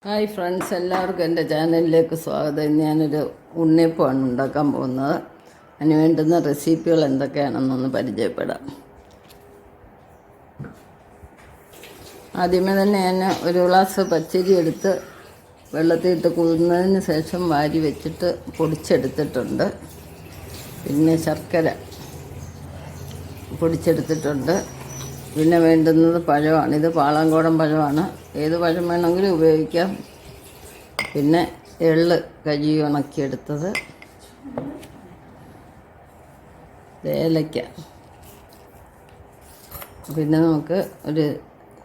Hi friends, എല്ലാവർക്കും എൻ്റെ ചാനലിലേക്ക് സ്വാഗതം. ഇന്ന് ഞാനൊരു ഉണ്ണിയപ്പമാണ് ഉണ്ടാക്കാൻ പോകുന്നത്. അതിന് വേണ്ടുന്ന റെസിപ്പികൾ എന്തൊക്കെയാണെന്നൊന്ന് പരിചയപ്പെടാം. ആദ്യമേ തന്നെ ഞാൻ ഒരു ഗ്ലാസ് പച്ചരി എടുത്ത് വെള്ളത്തിലിട്ട് കുതിർന്നതിന് ശേഷം വാരി വെച്ചിട്ട് പൊടിച്ചെടുത്തിട്ടുണ്ട്. പിന്നെ ശർക്കര പൊടിച്ചെടുത്തിട്ടുണ്ട്. പിന്നെ വേണ്ടുന്നത് പഴമാണ്. ഇത് പാളാങ്കോടൻ പഴമാണ്. ഏത് പഴം വേണമെങ്കിലും ഉപയോഗിക്കാം. പിന്നെ എള്ള് കഴുകി ഉണക്കിയെടുത്തത്, ഏലയ്ക്ക, പിന്നെ നമുക്ക്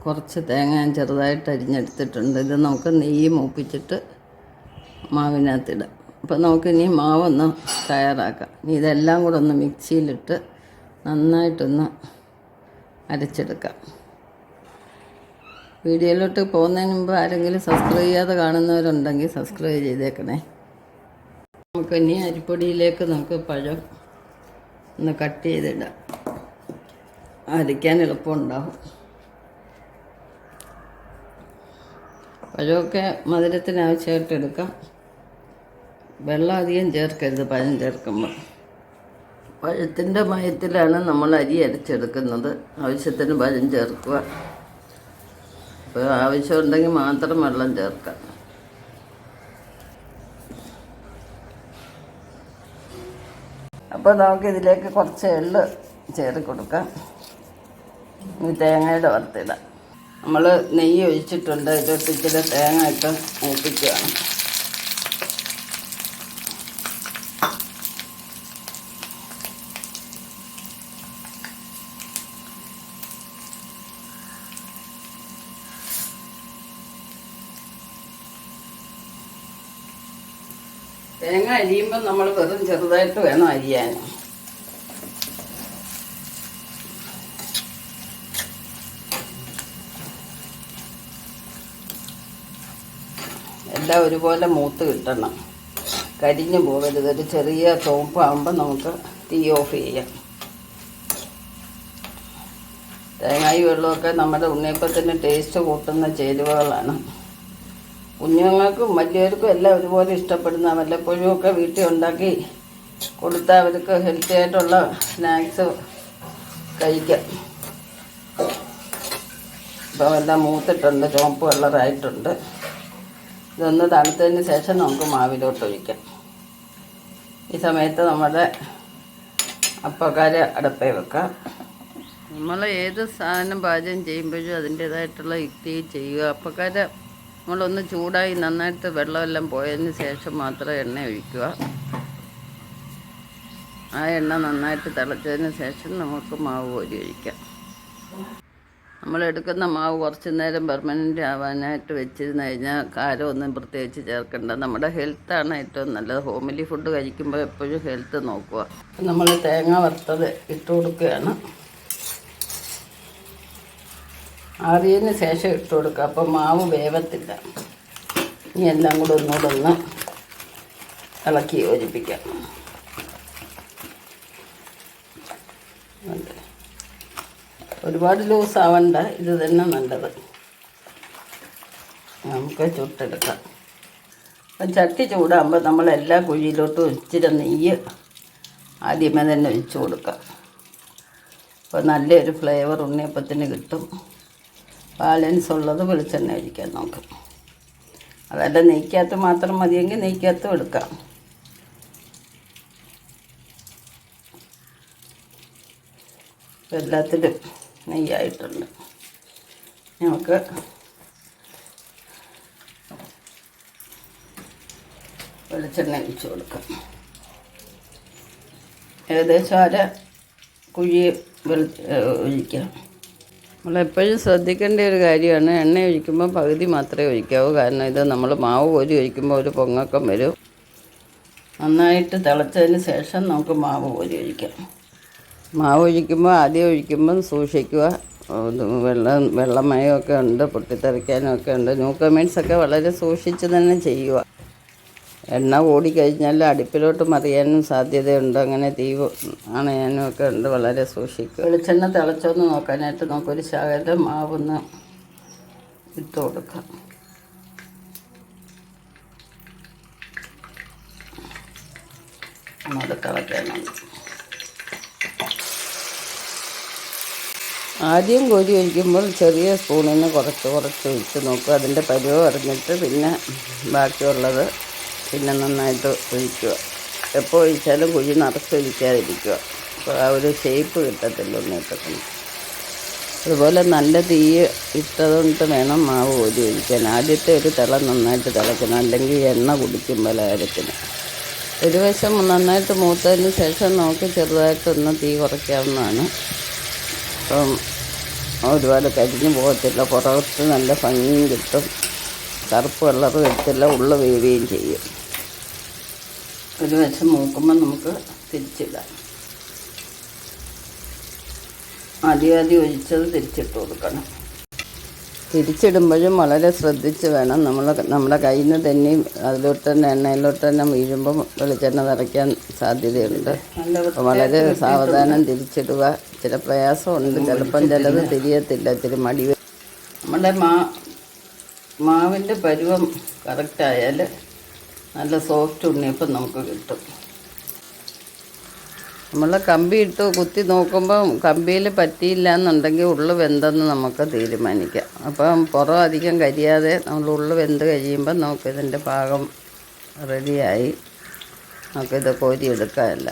കുറച്ച് തേങ്ങ ചെറുതായിട്ട് അരിഞ്ഞെടുത്തിട്ടുണ്ട്. ഇത് നമുക്ക് നെയ്യ് മൂപ്പിച്ചിട്ട് മാവിനകത്തിടാം. അപ്പോൾ നമുക്കിനി മാവൊന്ന് തയ്യാറാക്കാം. ഇനി ഇതെല്ലാം കൂടെ ഒന്ന് മിക്സിയിലിട്ട് നന്നായിട്ടൊന്ന് അരച്ചെടുക്കാം. വീഡിയോയിലോട്ട് പോകുന്നതിന് മുമ്പ് ആരെങ്കിലും സബ്സ്ക്രൈബ് ചെയ്യാതെ കാണുന്നവരുണ്ടെങ്കിൽ സബ്സ്ക്രൈബ് ചെയ്തേക്കണേ. നമുക്ക് ഇനി അരിപ്പൊടിയിലേക്ക് നമുക്ക് പഴം ഒന്ന് കട്ട് ചെയ്തിടാം. അരയ്ക്കാൻ എളുപ്പമുണ്ടാകും. പഴമൊക്കെ മധുരത്തിന് ആവശ്യമായിട്ട് എടുക്കാം. വെള്ളം അധികം ചേർക്കരുത് പഴം ചേർക്കുമ്പോൾ. പഴത്തിൻ്റെ മയത്തിലാണ് നമ്മൾ അരി അരച്ചെടുക്കുന്നത്. ആവശ്യത്തിന് പഴം ചേർക്കുക. ഇപ്പോൾ ആവശ്യമുണ്ടെങ്കിൽ മാത്രം വെള്ളം ചേർക്കാം. അപ്പോൾ നമുക്കിതിലേക്ക് കുറച്ച് എള്ള് ചേർത്ത് കൊടുക്കാം. ഈ തേങ്ങയുടെ വറുത്തിടാം. നമ്മൾ നെയ്യ് ഒഴിച്ചിട്ടുണ്ട്. ഇതിട്ട് ഇച്ചിരി തേങ്ങ ഇട്ട് മൂപ്പിക്കുകയാണ്. തേങ്ങ അരിയുമ്പോൾ നമ്മൾ വെറും ചെറുതായിട്ട് വേണം അരിയാൻ. എല്ലാം ഒരുപോലെ മൂത്ത് കിട്ടണം. കരിഞ്ഞു പോകരുത്. ഒരു ചെറിയ ചോപ്പാകുമ്പോൾ നമുക്ക് തീ ഓഫ് ചെയ്യാം. തേങ്ങായും വെള്ളമൊക്കെ നമ്മുടെ ഉണ്ണിയപ്പത്തിന് ടേസ്റ്റ് കൂട്ടുന്ന ചേരുവകളാണ്. കുഞ്ഞുങ്ങൾക്കും വലിയവർക്കും എല്ലാം ഒരുപോലെ ഇഷ്ടപ്പെടുന്ന, വല്ലപ്പോഴും ഒക്കെ വീട്ടിൽ ഉണ്ടാക്കി കൊടുത്താൽ അവർക്ക് ഹെൽത്തി ആയിട്ടുള്ള സ്നാക്സ് കഴിക്കാം. ഇപ്പോൾ എല്ലാം മൂത്തിട്ടുണ്ട്, ചുവപ്പ് കളറായിട്ടുണ്ട്. ഇതൊന്ന് തണുത്തതിന് ശേഷം നമുക്ക് മാവിലോട്ട് ഒഴിക്കാം. ഈ സമയത്ത് നമ്മുടെ അപ്പക്കാര അടുപ്പേ വെക്കാം. നമ്മൾ ഏത് സാധനം പാചകം ചെയ്യുമ്പോഴും അതിൻ്റേതായിട്ടുള്ള യുക്തി ചെയ്യുക. അപ്പക്കാര നമ്മളൊന്ന് ചൂടായി നന്നായിട്ട് വെള്ളമെല്ലാം പോയതിന് ശേഷം മാത്രം എണ്ണ ഒഴിക്കുക. ആ എണ്ണ നന്നായിട്ട് തിളച്ചതിന് ശേഷം നമുക്ക് മാവ് കോരി ഒഴിക്കാം. നമ്മളെടുക്കുന്ന മാവ് കുറച്ച് നേരം പെർമനൻ്റ് ആവാനായിട്ട് വെച്ചിരുന്ന് കഴിഞ്ഞാൽ കാരമൊന്നും പ്രത്യേകിച്ച് ചേർക്കേണ്ട. നമ്മുടെ ഹെൽത്താണ് ഏറ്റവും നല്ലത്. ഹോംലി ഫുഡ് കഴിക്കുമ്പോൾ എപ്പോഴും ഹെൽത്ത് നോക്കുക. നമ്മൾ തേങ്ങ വറുത്തത് ഇട്ട് കൊടുക്കുകയാണ്. ആറിയതിന് ശേഷം ഇട്ട് കൊടുക്കുക. അപ്പോൾ മാവ് വേവത്തില്ല. ഇനി എല്ലാം കൂടെ ഒന്നുകൂടെ ഇളക്കി യോജിപ്പിക്കാം. ഒരുപാട് ലൂസ് ആവണ്ട. ഇത് തന്നെ നല്ലത്. നമുക്ക് ചുട്ടെടുക്കാം. അപ്പം ചട്ടി ചൂടാകുമ്പോൾ നമ്മൾ എല്ലാ കുഴിയിലോട്ടും ഇച്ചിരി നെയ്യ് ആദ്യമേ തന്നെ ഒഴിച്ചു കൊടുക്കാം. അപ്പോൾ നല്ലൊരു ഫ്ലേവർ ഉണ്ണിയപ്പത്തിന് കിട്ടും. ബാലൻസ് ഉള്ളത് വെളിച്ചെണ്ണ ഒഴിക്കാൻ നോക്കാം. അതല്ല നെയ്ക്കകത്ത് മാത്രം മതിയെങ്കിൽ നെയ്ക്കകത്തും എടുക്കാം. എല്ലാത്തിലും നെയ്യായിട്ടുണ്ട്. നമുക്ക് വെളിച്ചെണ്ണ ഒഴിച്ച് കൊടുക്കാം. ഏകദേശം അര കുഴി ഒഴിക്കാം. നമ്മളെപ്പോഴും ശ്രദ്ധിക്കേണ്ട ഒരു കാര്യമാണ്, എണ്ണ ഒഴിക്കുമ്പോൾ പകുതി മാത്രമേ ഒഴിക്കാവൂ. കാരണം ഇത് നമ്മൾ മാവ് കോരി ഒഴിക്കുമ്പോൾ ഒരു പൊങ്ങക്കം വരും. നന്നായിട്ട് തിളച്ചതിന് ശേഷം നമുക്ക് മാവ് കോരി ഒഴിക്കാം. മാവ് ഒഴിക്കുമ്പോൾ ആദ്യം ഒഴിക്കുമ്പം സൂക്ഷിക്കുക. വെള്ളമയമൊക്കെ ഉണ്ട്, പൊട്ടിത്തെറിക്കാനൊക്കെ ഉണ്ട്. ന്യൂ കമേഴ്സൊക്കെ വളരെ സൂക്ഷിച്ച് തന്നെ ചെയ്യുക. എണ്ണ ഓടിക്കഴിഞ്ഞാൽ അടുപ്പിലോട്ട് മറിയാനും സാധ്യതയുണ്ട്. അങ്ങനെ തീ അണയാനും ഒക്കെ ഉണ്ട്. വളരെ സൂക്ഷിക്കുക. വെളിച്ചെണ്ണ തിളച്ചോന്ന് നോക്കാനായിട്ട് നമുക്കൊരു ശകലം മാവൊന്ന് ഇട്ട് കൊടുക്കാം. നമ്മൾ തിളയ്ക്കണം. ആദ്യം കോരി ഒഴിക്കുമ്പോൾ ചെറിയ സ്പൂണിന് കുറച്ച് ഒഴിച്ച് നോക്കുക. അതിൻ്റെ പരുവ് അറിഞ്ഞിട്ട് പിന്നെ ബാക്കിയുള്ളത് പിന്നെ നന്നായിട്ട് ഒഴിക്കുക. എപ്പോൾ ഒഴിച്ചാലും കുഴി നിറച്ചൊഴിക്കാതിരിക്കുക. അപ്പോൾ ആ ഒരു ഷേപ്പ് കിട്ടത്തില്ല ഉണ്ണിയപ്പത്തിന്. അതുപോലെ നല്ല തീ ഇട്ടതുകൊണ്ട് വേണം മാവ് കോരി ഒഴിക്കാൻ. ആദ്യത്തെ ഒരു നന്നായിട്ട് തിളയ്ക്കണം, അല്ലെങ്കിൽ എണ്ണ കുടിക്കും പലഹാരത്തിന്. ഒരു വശം നന്നായിട്ട് മൂത്തതിന് ശേഷം നമുക്ക് ചെറുതായിട്ടൊന്ന് തീ കുറയ്ക്കാവുന്നതാണ്. അപ്പം ഒരുപാട് കരിഞ്ഞു പോകത്തില്ല, പുറത്ത് നല്ല ഭംഗിയും കിട്ടും, കറുപ്പ് കളറ് വരത്തില്ല, ഉള്ളു വേവുകയും ചെയ്യും. ഒരു വശം മൂക്കുമ്പോൾ നമുക്ക് തിരിച്ചിടാം. ആദ്യം ഒഴിച്ചത് തിരിച്ചിട്ട് കൊടുക്കണം. തിരിച്ചിടുമ്പോഴും വളരെ ശ്രദ്ധിച്ച് വേണം. നമ്മുടെ കയ്യിൽ നിന്ന് തന്നെ അതിലോട്ട് തന്നെ എണ്ണയിലോട്ട് തന്നെ വീഴുമ്പം വെളിച്ചെണ്ണ നിറയ്ക്കാൻ സാധ്യതയുണ്ട്. വളരെ സാവധാനം തിരിച്ചിടുക. ചില പ്രയാസമുണ്ട്, ചിലപ്പം ചിലത് തിരിയത്തില്ല, ഇത്തിരി മടി. നമ്മുടെ മാവിൻ്റെ പരുവം കറക്റ്റായാൽ നല്ല സോഫ്റ്റ് ഉണ്ണിയപ്പം നമുക്ക് കിട്ടും. നമ്മൾ കമ്പി ഇട്ട് കുത്തി നോക്കുമ്പോൾ കമ്പിയിൽ പറ്റിയില്ല എന്നുണ്ടെങ്കിൽ ഉള്ളു വെന്തെന്ന് നമുക്ക് തീരുമാനിക്കാം. അപ്പം പുറം അധികം കരിയാതെ നമ്മൾ ഉള്ളു വെന്ത് കഴിയുമ്പോൾ നമുക്കിതിൻ്റെ പാകം റെഡിയായി. നമുക്കിത് കോരിയെടുക്കാമല്ല.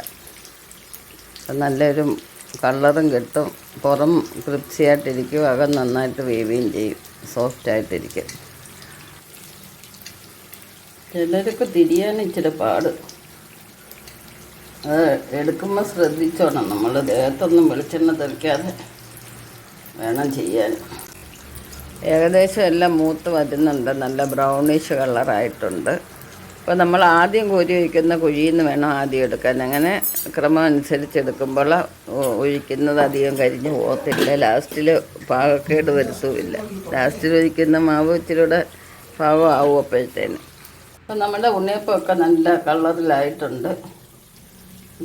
നല്ലൊരു കളറും കിട്ടും, പുറം ക്രിപ്സിയായിട്ടിരിക്കും, അകം നന്നായിട്ട് വേവുകയും ചെയ്യും, സോഫ്റ്റായിട്ടിരിക്കും. ചിലർക്ക് തിരിയാൻ ഇച്ചിരി പാട്. അത് എടുക്കുമ്പോൾ ശ്രദ്ധിച്ചോണം. നമ്മൾ ദേഹത്തൊന്നും വെളിച്ചെണ്ണ തെറിക്കാതെ വേണം ചെയ്യാൻ. ഏകദേശം എല്ലാം മൂത്ത് വരുന്നുണ്ട്, നല്ല ബ്രൗണിഷ് കളറായിട്ടുണ്ട്. അപ്പോൾ നമ്മൾ ആദ്യം കോരി ഒഴിക്കുന്ന കുഴിയിൽ നിന്ന് വേണം ആദ്യം എടുക്കാൻ. അങ്ങനെ ക്രമം അനുസരിച്ച് എടുക്കുമ്പോൾ ഒഴിക്കുന്നത് അധികം കരിഞ്ഞ് പോകത്തില്ല, ലാസ്റ്റിൽ പാകക്കേട് വരുത്തുമില്ല. ലാസ്റ്റിൽ ഒഴിക്കുന്ന മാവ് ഇച്ചിരിയുടെ പാകമാവും അപ്പോഴത്തേന്. അപ്പോൾ നമ്മുടെ ഉണ്ണിയപ്പമൊക്കെ നല്ല കളറിലായിട്ടുണ്ട്.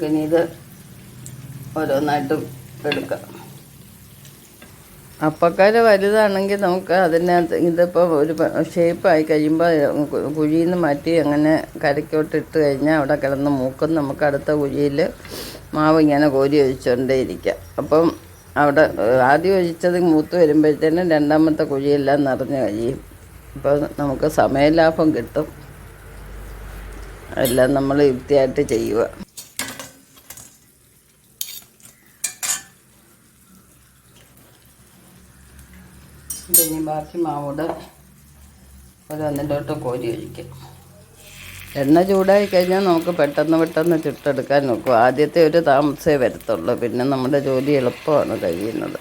ഇനി ഇത് ഓരോന്നായിട്ടും എടുക്കാം. അപ്പക്കാര് വലുതാണെങ്കിൽ നമുക്ക് അതിനകത്ത് ഇതിപ്പോൾ ഒരു ഷേപ്പായി കഴിയുമ്പോൾ കുഴിയിൽ നിന്ന് മാറ്റി അങ്ങനെ കരയ്ക്കോട്ട് ഇട്ട് കഴിഞ്ഞാൽ അവിടെ കിടന്ന് മൂക്കും. നമുക്ക് അടുത്ത കുഴിയിൽ മാവ് ഇങ്ങനെ കോരി ഒഴിച്ചുകൊണ്ടേ ഇരിക്കാം. അപ്പം അവിടെ ആദ്യം ഒഴിച്ചത് മൂത്ത് വരുമ്പോഴത്തേനും രണ്ടാമത്തെ കുഴിയെല്ലാം നിറഞ്ഞ് കഴിയും. അപ്പോൾ നമുക്ക് സമയലാഭം കിട്ടും. എല്ലാം നമ്മൾ യുക്തിയായിട്ട് ചെയ്യുക. ഇനി ബാക്കി മാവോട് ഓരോന്നിലോട്ട് കോരി ഒഴിക്കും. എണ്ണ ചൂടായി കഴിഞ്ഞാൽ നമുക്ക് പെട്ടെന്ന് ചുട്ടെടുക്കാൻ നോക്കും. ആദ്യത്തെ ഒരു താമസമേ വരത്തുള്ളൂ, പിന്നെ നമ്മുടെ ജോലി എളുപ്പമാണ് കഴിയുന്നത്.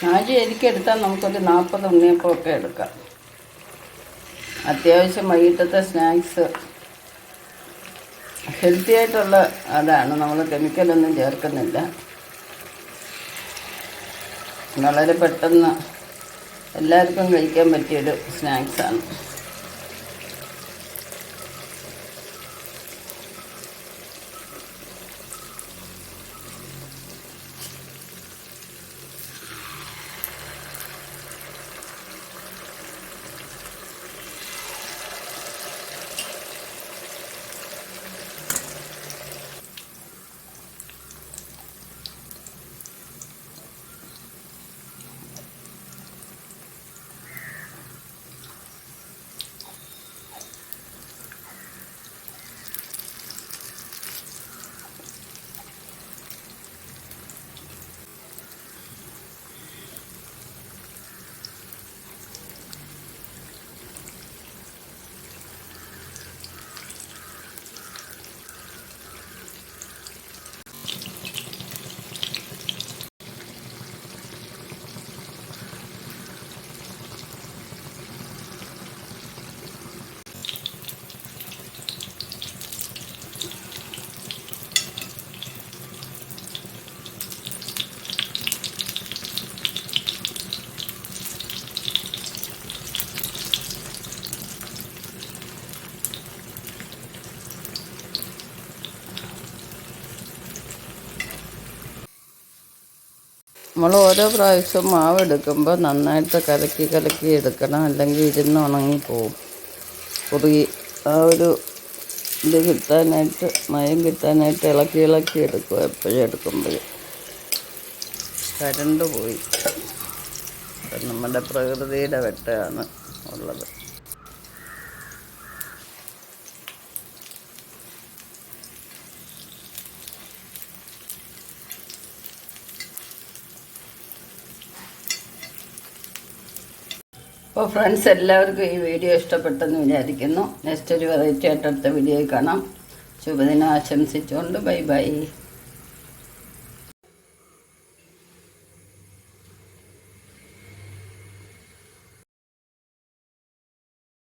4 അരിക്കെടുത്താൽ നമുക്കൊരു 40 ഉണ്ണിയപ്പമൊക്കെ എടുക്കാം. അത്യാവശ്യം വൈകിട്ടത്തെ സ്നാക്സ് ഹെൽത്തി ആയിട്ടുള്ള അതാണ്. നമ്മൾ കെമിക്കലൊന്നും ചേർക്കുന്നില്ല. വളരെ പെട്ടെന്ന് എല്ലാവർക്കും കഴിക്കാൻ പറ്റിയൊരു സ്നാക്സാണ്. നമ്മൾ ഓരോ പ്രാവശ്യവും മാവ് എടുക്കുമ്പോൾ നന്നായിട്ട് കലക്കി എടുക്കണം, അല്ലെങ്കിൽ ഇരുന്ന് ഉണങ്ങിപ്പോവും. കുറുകി ആ ഒരു ഇത് കിട്ടാനായിട്ട്, മയം കിട്ടാനായിട്ട് ഇളക്കി ഇളക്കി എടുക്കുക. എപ്പോഴും എടുക്കുമ്പോഴും കരണ്ട് പോയി. അപ്പം നമ്മുടെ പ്രകൃതിയുടെ വെട്ടമാണ് ഉള്ളത്. അപ്പോൾ ഫ്രണ്ട്സ്, എല്ലാവർക്കും ഈ വീഡിയോ ഇഷ്ടപ്പെട്ടെന്ന് വിചാരിക്കുന്നു. നെക്സ്റ്റ് ഒരു വെറൈറ്റി ആയിട്ട് അടുത്ത വീഡിയോയിൽ കാണാം. ശുഭദിനം ആശംസിച്ചുകൊണ്ട് ബൈ ബൈ.